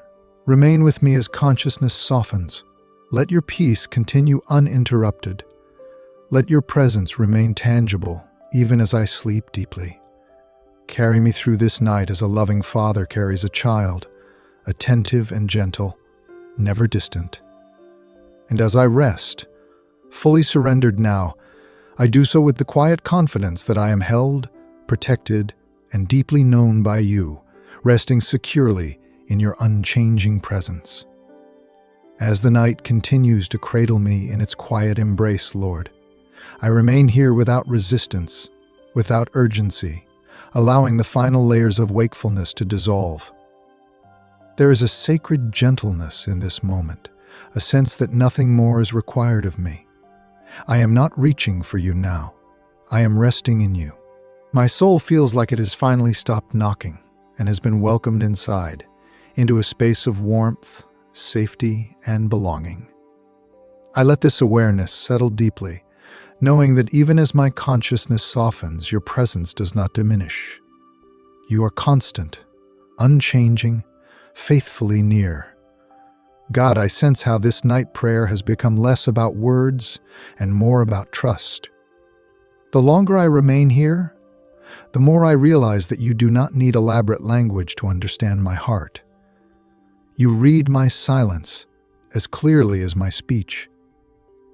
remain with me as consciousness softens. Let your peace continue uninterrupted. Let your presence remain tangible, even as I sleep deeply. Carry me through this night as a loving father carries a child, attentive and gentle, never distant. And as I rest, fully surrendered now, I do so with the quiet confidence that I am held, protected, and deeply known by you, resting securely in your unchanging presence. As the night continues to cradle me in its quiet embrace, Lord, I remain here without resistance, without urgency, allowing the final layers of wakefulness to dissolve. There is a sacred gentleness in this moment, a sense that nothing more is required of me. I am not reaching for you now. I am resting in you. My soul feels like it has finally stopped knocking and has been welcomed inside, into a space of warmth, safety, and belonging. I let this awareness settle deeply, knowing that even as my consciousness softens, your presence does not diminish. You are constant, unchanging, faithfully near. God, I sense how this night prayer has become less about words and more about trust. The longer I remain here, the more I realize that you do not need elaborate language to understand my heart. You read my silence as clearly as my speech.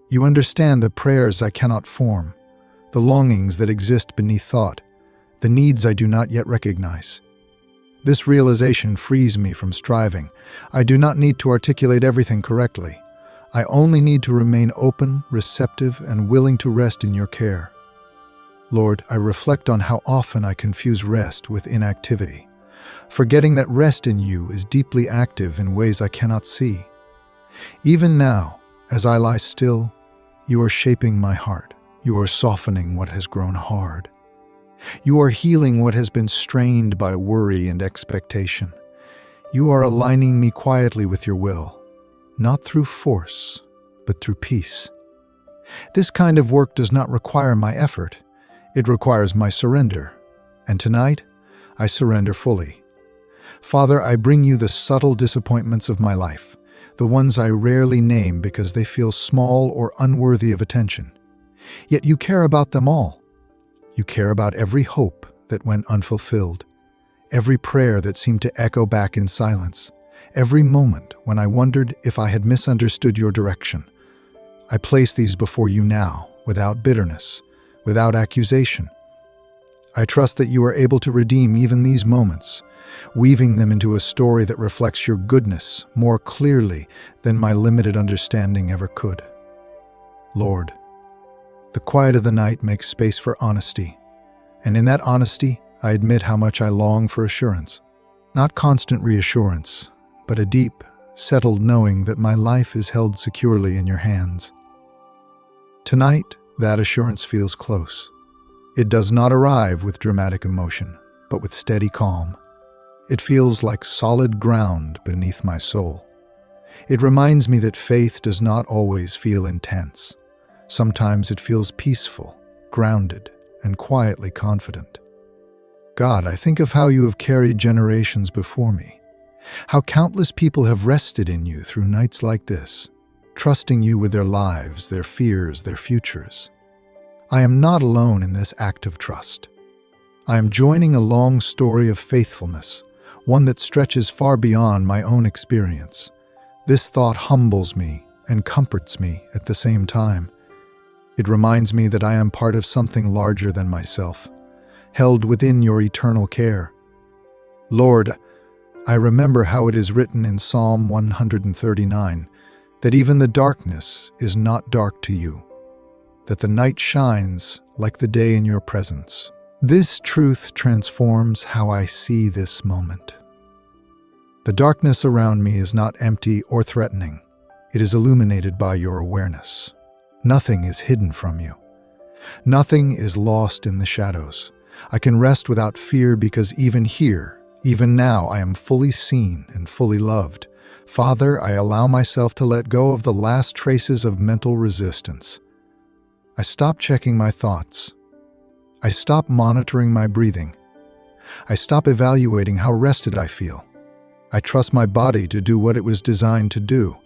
You understand the prayers I cannot form, the longings that exist beneath thought, the needs I do not yet recognize. This realization frees me from striving. I do not need to articulate everything correctly. I only need to remain open, receptive, and willing to rest in your care. Lord, I reflect on how often I confuse rest with inactivity, forgetting that rest in you is deeply active in ways I cannot see. Even now, as I lie still, you are shaping my heart. You are softening what has grown hard. You are healing what has been strained by worry and expectation. You are aligning me quietly with your will, not through force, but through peace. This kind of work does not require my effort. It requires my surrender. And tonight, I surrender fully. Father, I bring you the subtle disappointments of my life, the ones I rarely name because they feel small or unworthy of attention. Yet you care about them all. You care about every hope that went unfulfilled, every prayer that seemed to echo back in silence, every moment when I wondered if I had misunderstood your direction. I place these before you now, without bitterness, without accusation. I trust that you are able to redeem even these moments, weaving them into a story that reflects your goodness more clearly than my limited understanding ever could. Lord, the quiet of the night makes space for honesty, and in that honesty, I admit how much I long for assurance. Not constant reassurance, but a deep, settled knowing that my life is held securely in your hands. Tonight, that assurance feels close. It does not arrive with dramatic emotion, but with steady calm. It feels like solid ground beneath my soul. It reminds me that faith does not always feel intense. Sometimes it feels peaceful, grounded, and quietly confident. God, I think of how you have carried generations before me, how countless people have rested in you through nights like this, trusting you with their lives, their fears, their futures. I am not alone in this act of trust. I am joining a long story of faithfulness, one that stretches far beyond my own experience. This thought humbles me and comforts me at the same time. It reminds me that I am part of something larger than myself, held within your eternal care. Lord, I remember how it is written in Psalm 139, that even the darkness is not dark to you, that the night shines like the day in your presence. This truth transforms how I see this moment. The darkness around me is not empty or threatening. It is illuminated by your awareness. Nothing is hidden from you. Nothing is lost in the shadows. I can rest without fear because even here, even now, I am fully seen and fully loved. Father, I allow myself to let go of the last traces of mental resistance. I stop checking my thoughts. I stop monitoring my breathing. I stop evaluating how rested I feel. I trust my body to do what it was designed to do.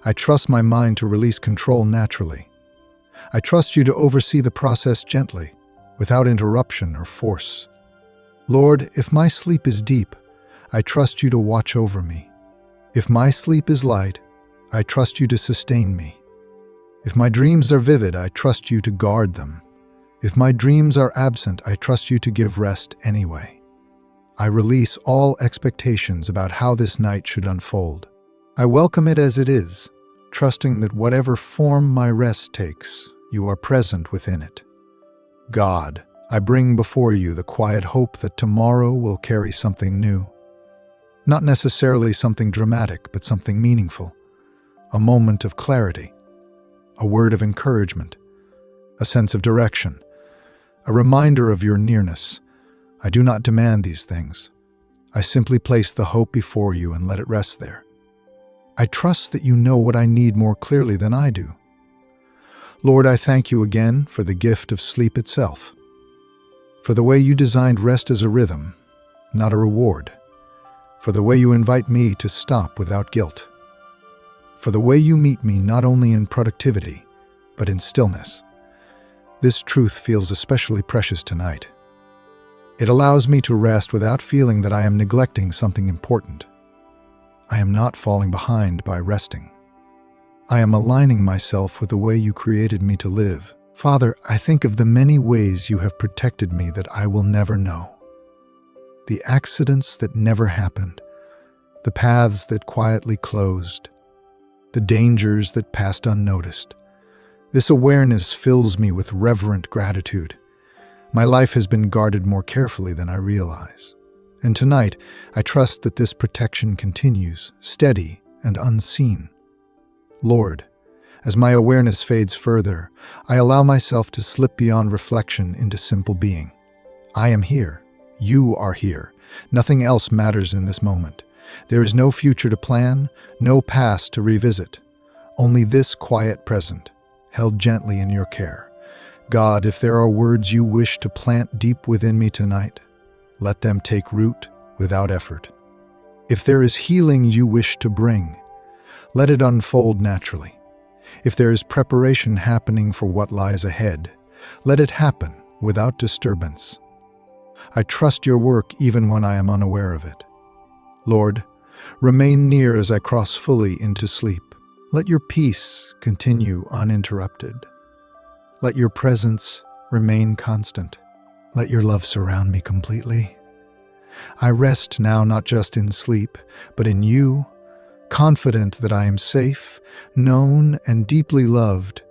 I trust my mind to release control naturally. I trust you to oversee the process gently, without interruption or force. Lord, if my sleep is deep, I trust you to watch over me. If my sleep is light, I trust you to sustain me. If my dreams are vivid, I trust you to guard them. If my dreams are absent, I trust you to give rest anyway. I release all expectations about how this night should unfold. I welcome it as it is, trusting that whatever form my rest takes, you are present within it. God, I bring before you the quiet hope that tomorrow will carry something new. Not necessarily something dramatic, but something meaningful. A moment of clarity, a word of encouragement, a sense of direction, a reminder of your nearness. I do not demand these things. I simply place the hope before you and let it rest there. I trust that you know what I need more clearly than I do. Lord, I thank you again for the gift of sleep itself, for the way you designed rest as a rhythm, not a reward, for the way you invite me to stop without guilt, for the way you meet me not only in productivity, but in stillness. This truth feels especially precious tonight. It allows me to rest without feeling that I am neglecting something important. I am not falling behind by resting. I am aligning myself with the way you created me to live. Father, I think of the many ways you have protected me that I will never know. The accidents that never happened, the paths that quietly closed, the dangers that passed unnoticed. This awareness fills me with reverent gratitude. My life has been guarded more carefully than I realize. And tonight, I trust that this protection continues, steady and unseen. Lord, as my awareness fades further, I allow myself to slip beyond reflection into simple being. I am here. You are here. Nothing else matters in this moment. There is no future to plan, no past to revisit. Only this quiet present, held gently in your care. God, if there are words you wish to plant deep within me tonight, let them take root without effort. If there is healing you wish to bring, let it unfold naturally. If there is preparation happening for what lies ahead, let it happen without disturbance. I trust your work even when I am unaware of it. Lord, remain near as I cross fully into sleep. Let your peace continue uninterrupted. Let your presence remain constant. Let your love surround me completely. I rest now not just in sleep, but in you, confident that I am safe, known, and deeply loved,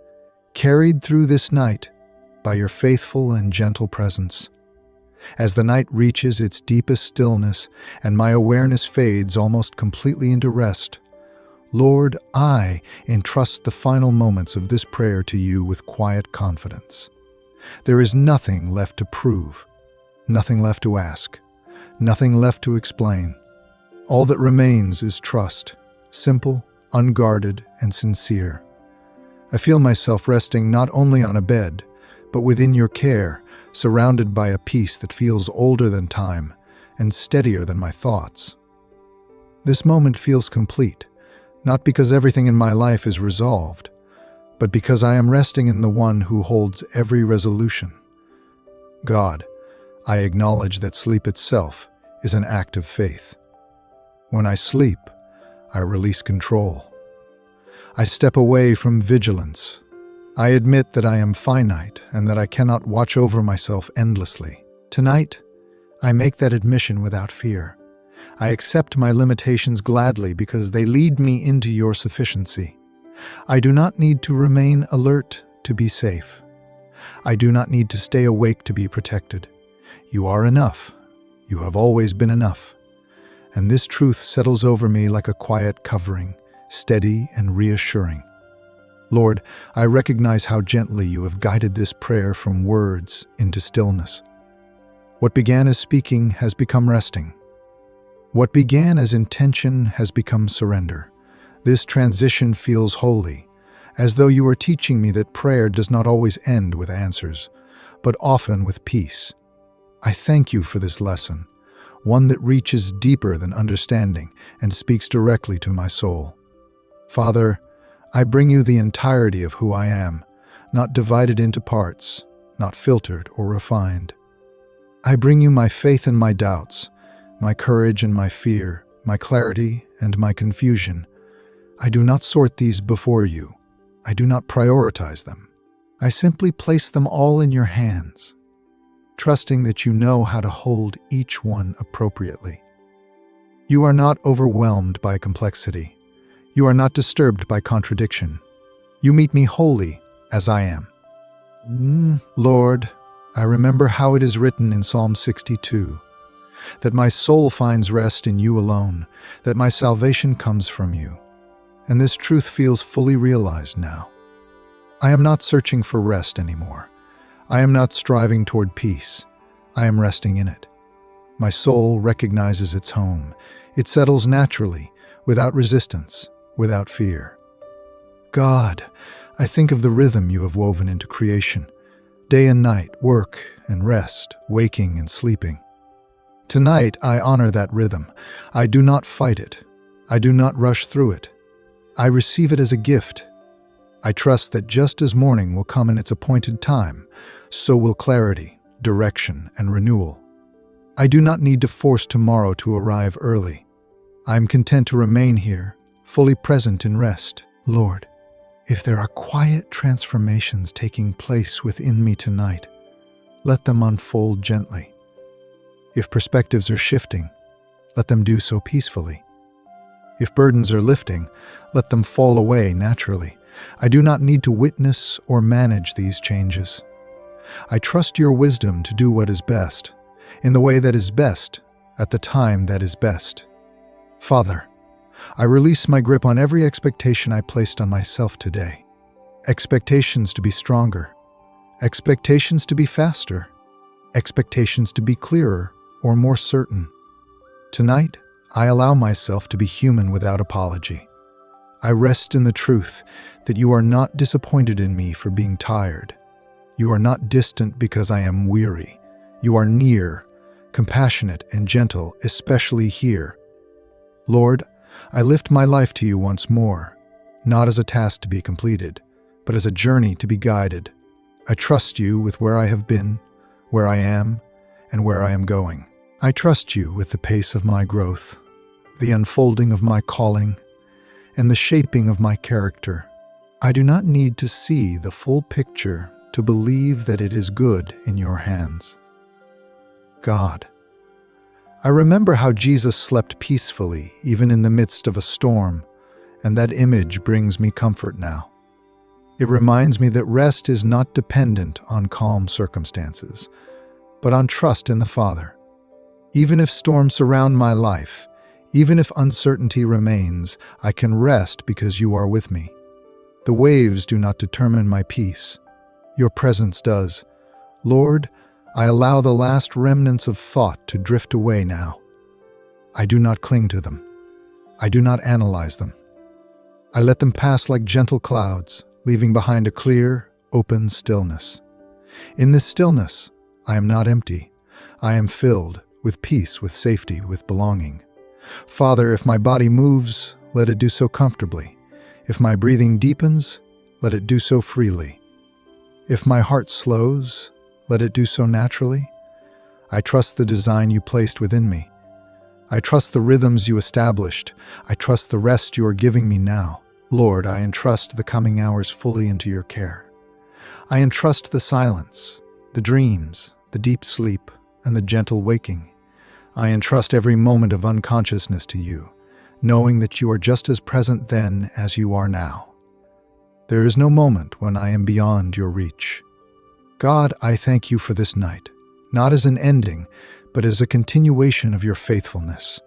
carried through this night by your faithful and gentle presence. As the night reaches its deepest stillness and my awareness fades almost completely into rest, Lord, I entrust the final moments of this prayer to you with quiet confidence. There is nothing left to prove, nothing left to ask, nothing left to explain. All that remains is trust, simple, unguarded, and sincere. I feel myself resting not only on a bed, but within your care, surrounded by a peace that feels older than time and steadier than my thoughts. This moment feels complete, not because everything in my life is resolved, but because I am resting in the one who holds every resolution. God, I acknowledge that sleep itself is an act of faith. When I sleep, I release control. I step away from vigilance. I admit that I am finite and that I cannot watch over myself endlessly. Tonight, I make that admission without fear. I accept my limitations gladly because they lead me into your sufficiency. I do not need to remain alert to be safe. I do not need to stay awake to be protected. You are enough. You have always been enough. And this truth settles over me like a quiet covering, steady and reassuring. Lord, I recognize how gently you have guided this prayer from words into stillness. What began as speaking has become resting. What began as intention has become surrender. This transition feels holy, as though you are teaching me that prayer does not always end with answers, but often with peace. I thank you for this lesson, one that reaches deeper than understanding and speaks directly to my soul. Father, I bring you the entirety of who I am, not divided into parts, not filtered or refined. I bring you my faith and my doubts, my courage and my fear, my clarity and my confusion. I do not sort these before you. I do not prioritize them. I simply place them all in your hands, trusting that you know how to hold each one appropriately. You are not overwhelmed by complexity. You are not disturbed by contradiction. You meet me wholly as I am. Lord, I remember how it is written in Psalm 62, that my soul finds rest in you alone, that my salvation comes from you. And this truth feels fully realized now. I am not searching for rest anymore. I am not striving toward peace. I am resting in it. My soul recognizes its home. It settles naturally, without resistance, without fear. God, I think of the rhythm you have woven into creation. Day and night, work and rest, waking and sleeping. Tonight, I honor that rhythm. I do not fight it. I do not rush through it. I receive it as a gift. I trust that just as morning will come in its appointed time, so will clarity, direction, and renewal. I do not need to force tomorrow to arrive early. I am content to remain here, fully present in rest. Lord, if there are quiet transformations taking place within me tonight, let them unfold gently. If perspectives are shifting, let them do so peacefully. If burdens are lifting, let them fall away naturally. I do not need to witness or manage these changes. I trust your wisdom to do what is best, in the way that is best, at the time that is best. Father, I release my grip on every expectation I placed on myself today. Expectations to be stronger, expectations to be faster, expectations to be clearer or more certain. Tonight, I allow myself to be human without apology. I rest in the truth that you are not disappointed in me for being tired. You are not distant because I am weary. You are near, compassionate, and gentle, especially here. Lord, I lift my life to you once more, not as a task to be completed, but as a journey to be guided. I trust you with where I have been, where I am, and where I am going. I trust you with the pace of my growth, the unfolding of my calling, and the shaping of my character. I do not need to see the full picture to believe that it is good in your hands. God, I remember how Jesus slept peacefully even in the midst of a storm, and that image brings me comfort now. It reminds me that rest is not dependent on calm circumstances, but on trust in the Father. Even if storms surround my life, even if uncertainty remains, I can rest because you are with me. The waves do not determine my peace. Your presence does. Lord, I allow the last remnants of thought to drift away now. I do not cling to them. I do not analyze them. I let them pass like gentle clouds, leaving behind a clear, open stillness. In this stillness, I am not empty. I am filled with peace, with safety, with belonging. Father, if my body moves, let it do so comfortably. If my breathing deepens, let it do so freely. If my heart slows, let it do so naturally. I trust the design you placed within me. I trust the rhythms you established. I trust the rest you are giving me now. Lord, I entrust the coming hours fully into your care. I entrust the silence, the dreams, the deep sleep, and the gentle waking. I entrust every moment of unconsciousness to you, knowing that you are just as present then as you are now. There is no moment when I am beyond your reach. God, I thank you for this night, not as an ending, but as a continuation of your faithfulness.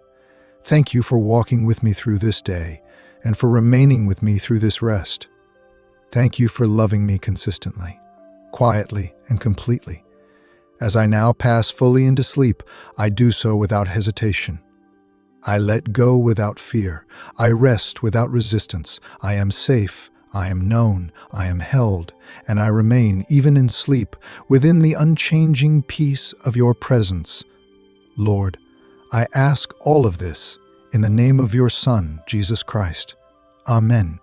Thank you for walking with me through this day and for remaining with me through this rest. Thank you for loving me consistently, quietly, and completely. As I now pass fully into sleep, I do so without hesitation. I let go without fear. I rest without resistance. I am safe. I am known. I am held. And I remain, even in sleep, within the unchanging peace of your presence. Lord, I ask all of this in the name of your Son, Jesus Christ. Amen.